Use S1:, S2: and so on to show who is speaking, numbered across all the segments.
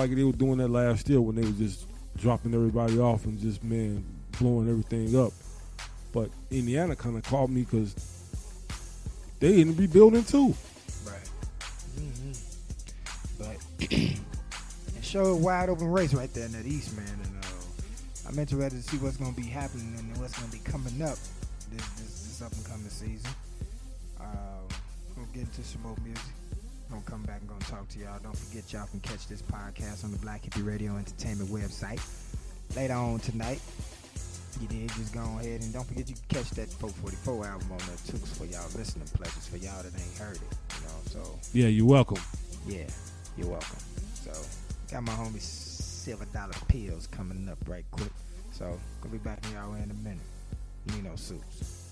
S1: like they were doing that last year when they were just dropping everybody off and just, man, blowing everything up. But Indiana kind of caught me because they in rebuilding too.
S2: Right. But it showed a wide open race right there in that East, man. And I'm interested to see what's going to be happening and what's going to be coming up this up and coming season. We'll get into some more music. I'm going to come back and going to talk to y'all. Don't forget y'all can catch this podcast on the Black Hippie Radio Entertainment website later on tonight. You did, just go ahead and don't forget you can catch that 444 album on there too for y'all listening pleasures for y'all that ain't heard it, so
S1: yeah, you're welcome.
S2: Yeah, you're welcome. So got my homie $7 pills coming up right quick, so gonna be back in y'all in a minute. Nino Suits,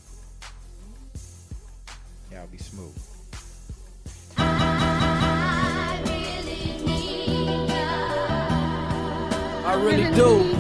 S2: y'all be smooth.
S3: I really do.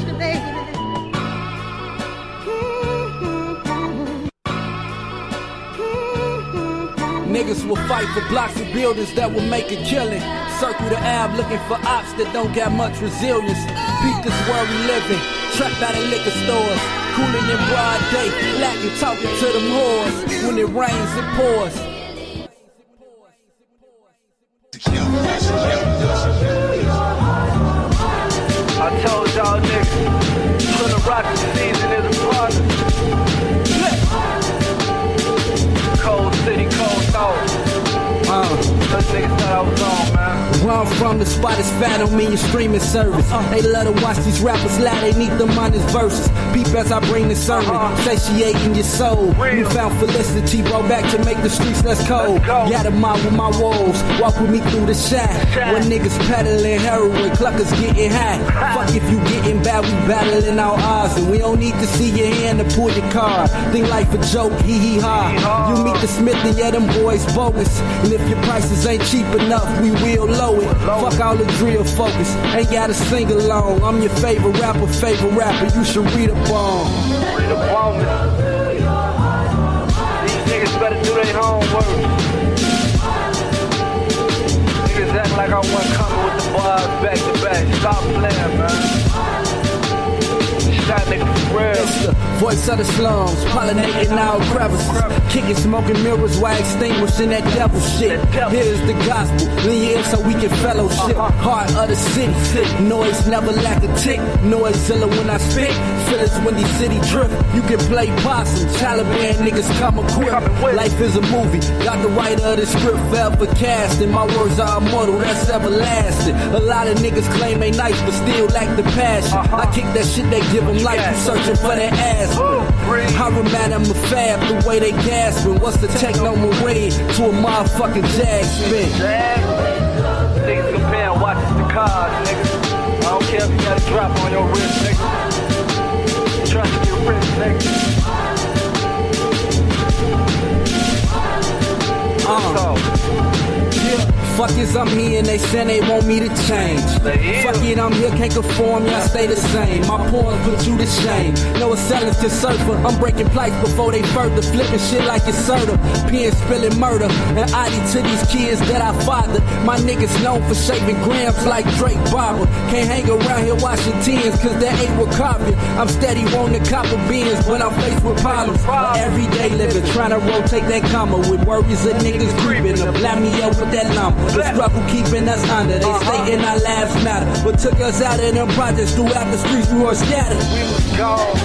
S3: Niggas will fight for blocks of buildings that will make a killing. Circle the ab looking for ops that don't got much resilience. Peak is where we living, trapped out of liquor stores. Cooling in broad day, lacking talking to them whores. When it rains, it pours.
S4: I told y'all niggas, when the rocket season is upon us. Cold city, cold thoughts. Those niggas thought I was on, man.
S3: Where I'm from, the spot is fat on me and streaming service. They love to watch these rappers lie, they need them on his verses. Peep as I bring the sermon, satiating your soul. You found felicity, brought back to make the streets less cold. Got them out with my wolves, walk with me through the shack. When niggas peddling heroin, cluckers getting high. Fuck if you getting bad, we battling our odds. And we don't need to see your hand to pull your card. Think life a joke, hee hee ha. You meet the Smith and yeah, them boys bogus. And if your prices ain't cheap enough, we will lower it. Fuck all the drill focus, ain't gotta sing along. I'm your favorite rapper, you should read a poem.
S4: Read a poem. These niggas better do their homework. Niggas act like I wasn't coming with the bars back to back. Stop playing, man. Shot nigga for real.
S3: It's the voice of the slums, pollinating our crevices. Kicking smoking mirrors while extinguishing that devil shit. Here's the gospel, lean your ear so we can fellowship. Heart of the city, noise never lack a tick. Noisezilla when I spit, feelings when the city drift. You can play possum, Taliban niggas come equipped. Life is a movie, got the writer of the script forever casting. My words are immortal, that's everlasting. A lot of niggas claim they nice, but still lack the passion. I kick that shit, they give them life, you searching for that ass. I remind them of fab, the way they gasping. What's the techno marine to a motherfucking jag spin?
S4: Niggas comparing watches to cars, nigga. I don't care if you got a drop on your wrist, nigga. Trust your wrist, nigga.
S3: Fuck is I'm here and they say they want me to change. Fuck it, I'm here, can't conform, y'all stay the same. My poems put you to shame. No sellers to surfer, I'm breaking plights before they further. Flipping shit like it's soda, pen spilling murder. And ID to these kids that I fathered. My niggas known for shaving grams like Drake Barber. Can't hang around here watching tens cause that ain't what copy. I'm steady wanting copper beans when I'm faced with problems. Everyday living, trying to rotate that comma with worries of niggas creeping. To blast me up with that lumber. The struggle keeping us under. They stating our lives matter, but took us out of them projects. Throughout the streets we were scattered.
S4: We was gone.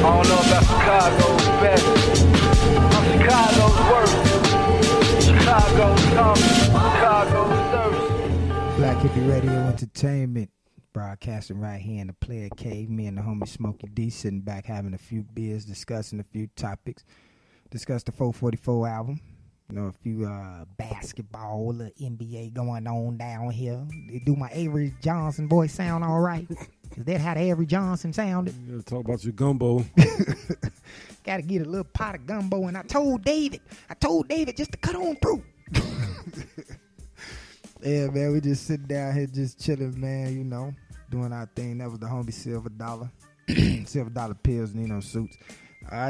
S4: I don't know about Chicago's best. I'm Chicago's worst. Chicago's tough. Chicago's thirst.
S2: Black Hippie Radio Entertainment. Broadcasting right here in the Player Cave. Me and the homie Smokey D sitting back having a few beers, discussing a few topics. Discuss the 444 album. You know, a few basketball, a little NBA going on down here. They do my Avery Johnson voice sound all right? Is that how the Avery Johnson sounded?
S1: You gotta talk about your gumbo.
S2: Gotta get a little pot of gumbo. And I told David just to cut on through. Yeah, man, we just sitting down here just chilling, man, you know, doing our thing. That was the homie Silver Dollar. Silver Dollar Pills, Nino Suits.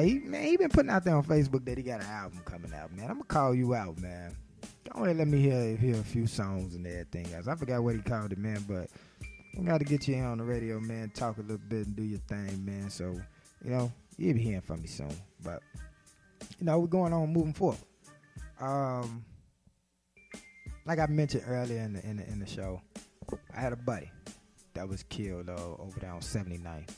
S2: He been putting out there on Facebook that he got an album coming out, man. I'm going to call you out, man. Go ahead, let me hear a few songs and everything else. I forgot what he called it, man, but I got to get you here on the radio, man. Talk a little bit and do your thing, man. So, you'll be hearing from me soon. But, we're going on, moving forward. Like I mentioned earlier in the show, I had a buddy that was killed over there on 79th.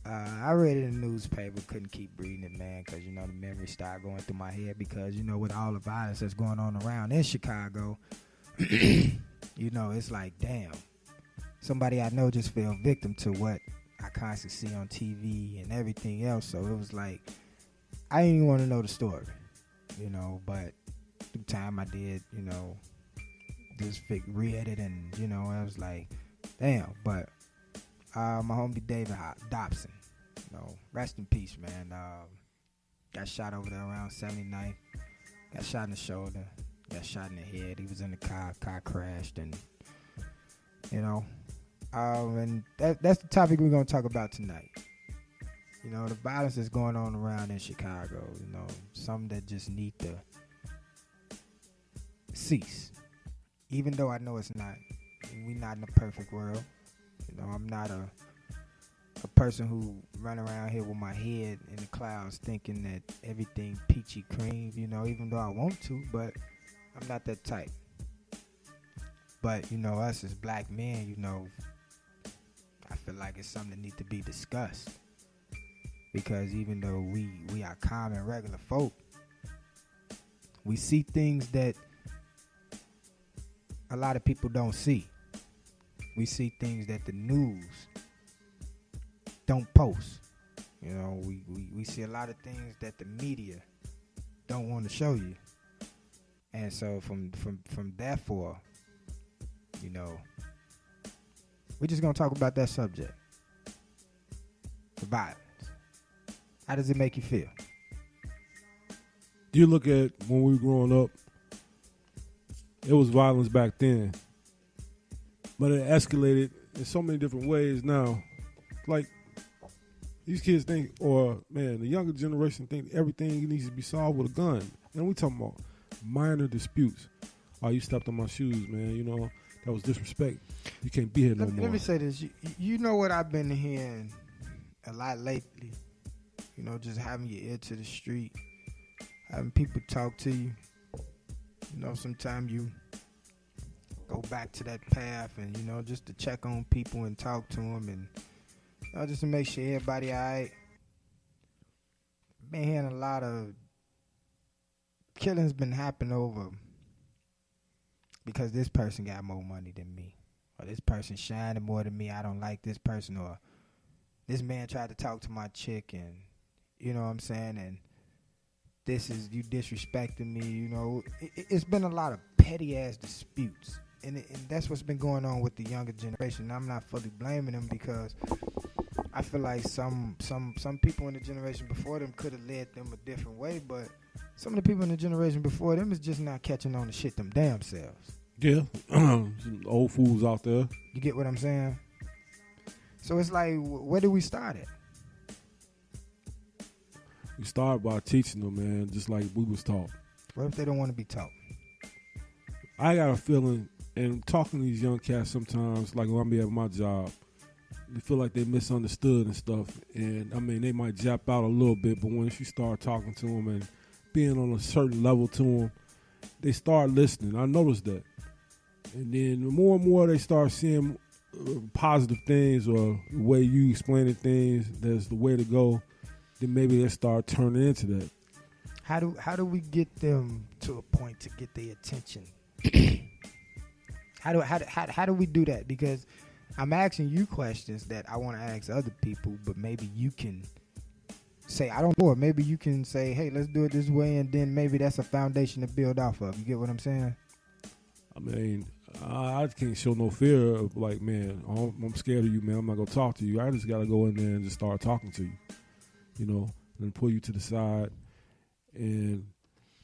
S2: I read it in the newspaper, couldn't keep reading it, man, because, the memories start going through my head because, with all the violence that's going on around in Chicago, it's like, damn, somebody I know just fell victim to what I constantly see on TV and everything else. So it was like, I didn't even want to know the story, but through time I did, just read it and, I was like, damn, but my homie David Dobson, rest in peace, man. Got shot over there around 79th. Got shot in the shoulder. Got shot in the head. He was in the car. Car crashed, and and that's the topic we're gonna talk about tonight. The violence that's going on around in Chicago. Some that just need to cease. Even though I know it's not. We're not in a perfect world. I'm not a person who run around here with my head in the clouds thinking that everything peachy cream, even though I want to, but I'm not that type. But, us as black men, I feel like it's something that needs to be discussed. Because even though we are common, regular folk, we see things that a lot of people don't see. We see things that the news don't post. We see a lot of things that the media don't want to show you. And so from therefore, we're just going to talk about that subject. The violence. How does it make you feel?
S1: You look at when we were growing up, it was violence back then. But it escalated in so many different ways now. Like, these kids think, the younger generation think everything needs to be solved with a gun. And we talking about minor disputes. Oh, you stepped on my shoes, man. That was disrespect. You can't be here no more.
S2: Let me say this. You know what I've been hearing a lot lately? Just having your ear to the street. Having people talk to you. Sometimes you go back to that path and, just to check on people and talk to them and just to make sure everybody all right. Been hearing a lot of killings been happening over because this person got more money than me, or this person shining more than me. I don't like this person, or this man tried to talk to my chick and, you know what I'm saying, and this is you disrespecting me. It's been a lot of petty ass disputes. And that's what's been going on with the younger generation. I'm not fully blaming them because I feel like some people in the generation before them could have led them a different way, but some of the people in the generation before them is just not catching on to shit them damn selves.
S1: Yeah, some old fools out there.
S2: You get what I'm saying? So it's like, where do we start at?
S1: We start by teaching them, man, just like we was taught.
S2: What if they don't want to be taught?
S1: I got a feeling, and talking to these young cats sometimes, like when I'm at my job, they feel like they misunderstood and stuff. And, they might jap out a little bit, but once you start talking to them and being on a certain level to them, they start listening. I noticed that. And then the more and more they start seeing positive things or the way you explaining things, that's the way to go, then maybe they start turning into that.
S2: How do we get them to a point to get their attention? How do we do that? Because I'm asking you questions that I want to ask other people, but maybe you can say, I don't know, or maybe you can say, hey, let's do it this way, and then maybe that's a foundation to build off of. You get what I'm saying?
S1: I can't show no fear of like, man, I'm scared of you, man. I'm not going to talk to you. I just got to go in there and just start talking to you, and pull you to the side and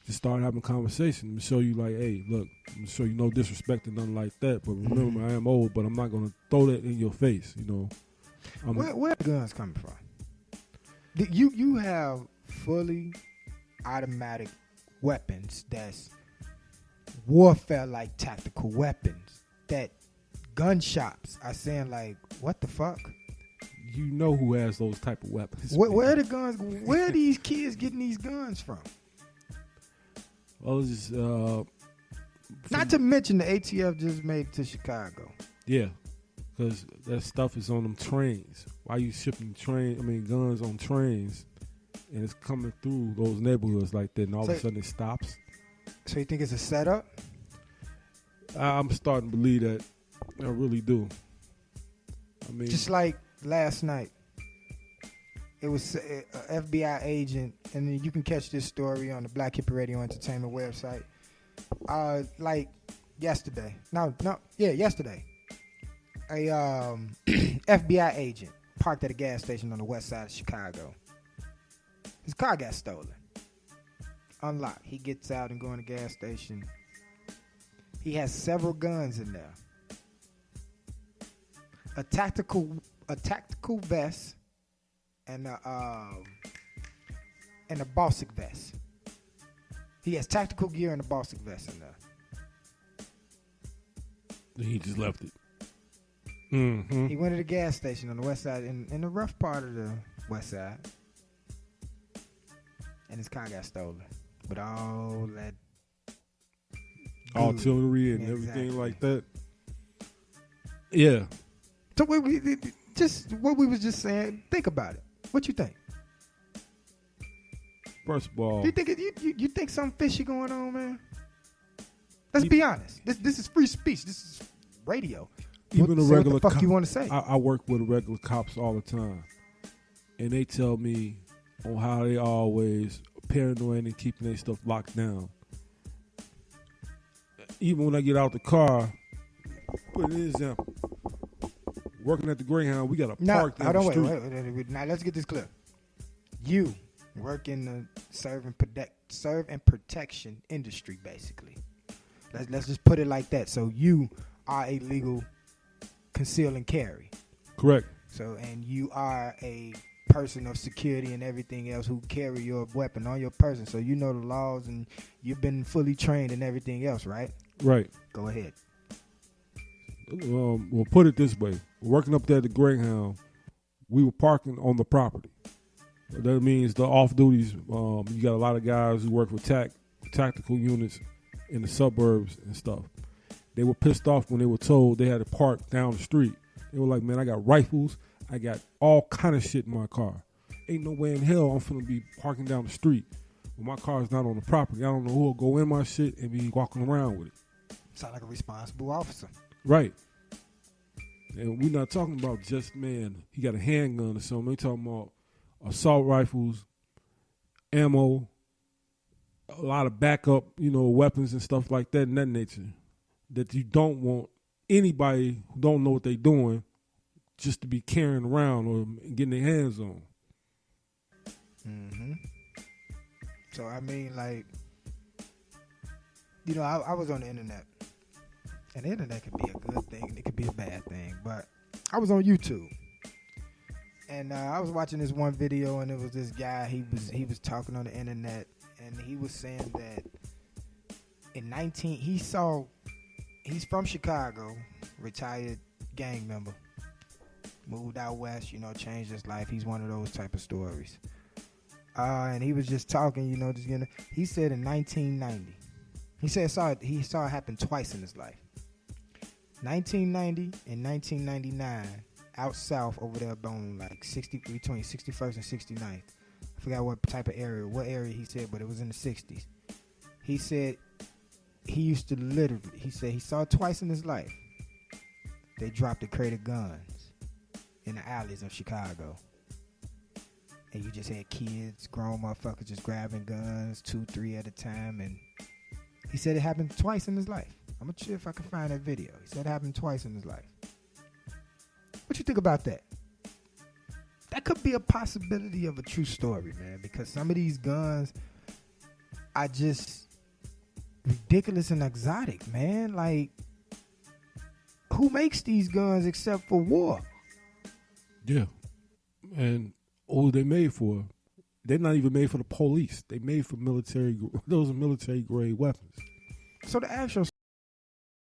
S1: just start having a conversation and show you like, hey, look, I'm going to show you no disrespect and nothing like that. But remember, I am old, but I'm not going to throw that in your face,
S2: Where are the guns coming from? You have fully automatic weapons that's warfare like tactical weapons. That gun shops are saying like, what the fuck?
S1: You know who has those type of weapons.
S2: Where are the guns? Where are these kids getting these guns from?
S1: Well, it's just,
S2: Not to mention the ATF just made it to Chicago.
S1: yeah, because that stuff is on them trains. Why you shipping guns on trains, and it's coming through those neighborhoods like that, and all of a sudden it stops?
S2: So you think it's a setup?
S1: I'm starting to believe that. I really do. I mean,
S2: Just like last night, it was an FBI agent, and then you can catch this story on the Black Hippie Radio Entertainment website. Like yesterday. Yesterday. A FBI agent parked at a gas station on the west side of Chicago. His car got stolen. Unlocked. He gets out and go in the gas station. He has several guns in there. A tactical vest and a Balsic vest. He has tactical gear and a Balsic vest in there.
S1: he just left it. Mm-hmm.
S2: He went to the gas station on the west side, in the rough part of the west side, and his car got stolen. With all that
S1: artillery and everything like that. Yeah.
S2: So just what we was just saying. Think about it. What you think?
S1: First of all,
S2: Do you think something fishy going on, man? Let's be honest. This is free speech. This is radio.
S1: even a
S2: Say
S1: regular
S2: what the fuck
S1: cop,
S2: you want to say?
S1: I work with regular cops all the time, and they tell me on how they always paranoid and keeping their stuff locked down. Even when I get out the car, put an example. Working at the Greyhound, we got a park down the street.
S2: Wait. Now let's get this clear. You work in the serve and protection industry, basically. Let's just put it like that. So you are a legal conceal and carry.
S1: Correct.
S2: So, and you are a person of security and everything else who carry your weapon on your person. So you know the laws and you've been fully trained and everything else, right?
S1: Right.
S2: Go ahead.
S1: We'll put it this way. Working up there at the Greyhound, we were parking on the property. That means the off duties, you got a lot of guys who work for tactical units in the suburbs and stuff. They were pissed off when they were told they had to park down the street. They were like, man, I got rifles. I got all kind of shit in my car. Ain't no way in hell I'm finna be parking down the street when my car's not on the property. I don't know who will go in my shit and be walking around with it.
S2: Sound like a responsible officer.
S1: Right. And we're not talking about just, man, he got a handgun or something. We're talking about assault rifles, ammo, a lot of backup, weapons and stuff like that in that nature that you don't want anybody who don't know what they're doing just to be carrying around or getting their hands on.
S2: Mm-hmm. So, I mean, like, I was on the internet. And the internet could be a good thing. It could be a bad thing. But I was on YouTube. And I was watching this one video, and it was this guy. He was talking on the internet, and he was saying that he's from Chicago, retired gang member, moved out west, changed his life. He's one of those type of stories. And he was just talking, he said in 1990, he said he saw it happen twice in his life. 1990 and 1999, out south over there on like between 61st and 69th. I forgot what area he said, but it was in the 60s. He said he said he saw it twice in his life. They dropped a crate of guns in the alleys of Chicago. And you just had kids, grown motherfuckers just grabbing guns, 2, 3 at a time. And he said it happened twice in his life. I'm going to see if I can find that video. He said it happened twice in his life. What you think about that? That could be a possibility of a true story, man, because some of these guns are just ridiculous and exotic, man. Like, who makes these guns except for war?
S1: Yeah. And who they made for? They're not even made for the police. They made for military. Those are military grade weapons.
S2: So the actual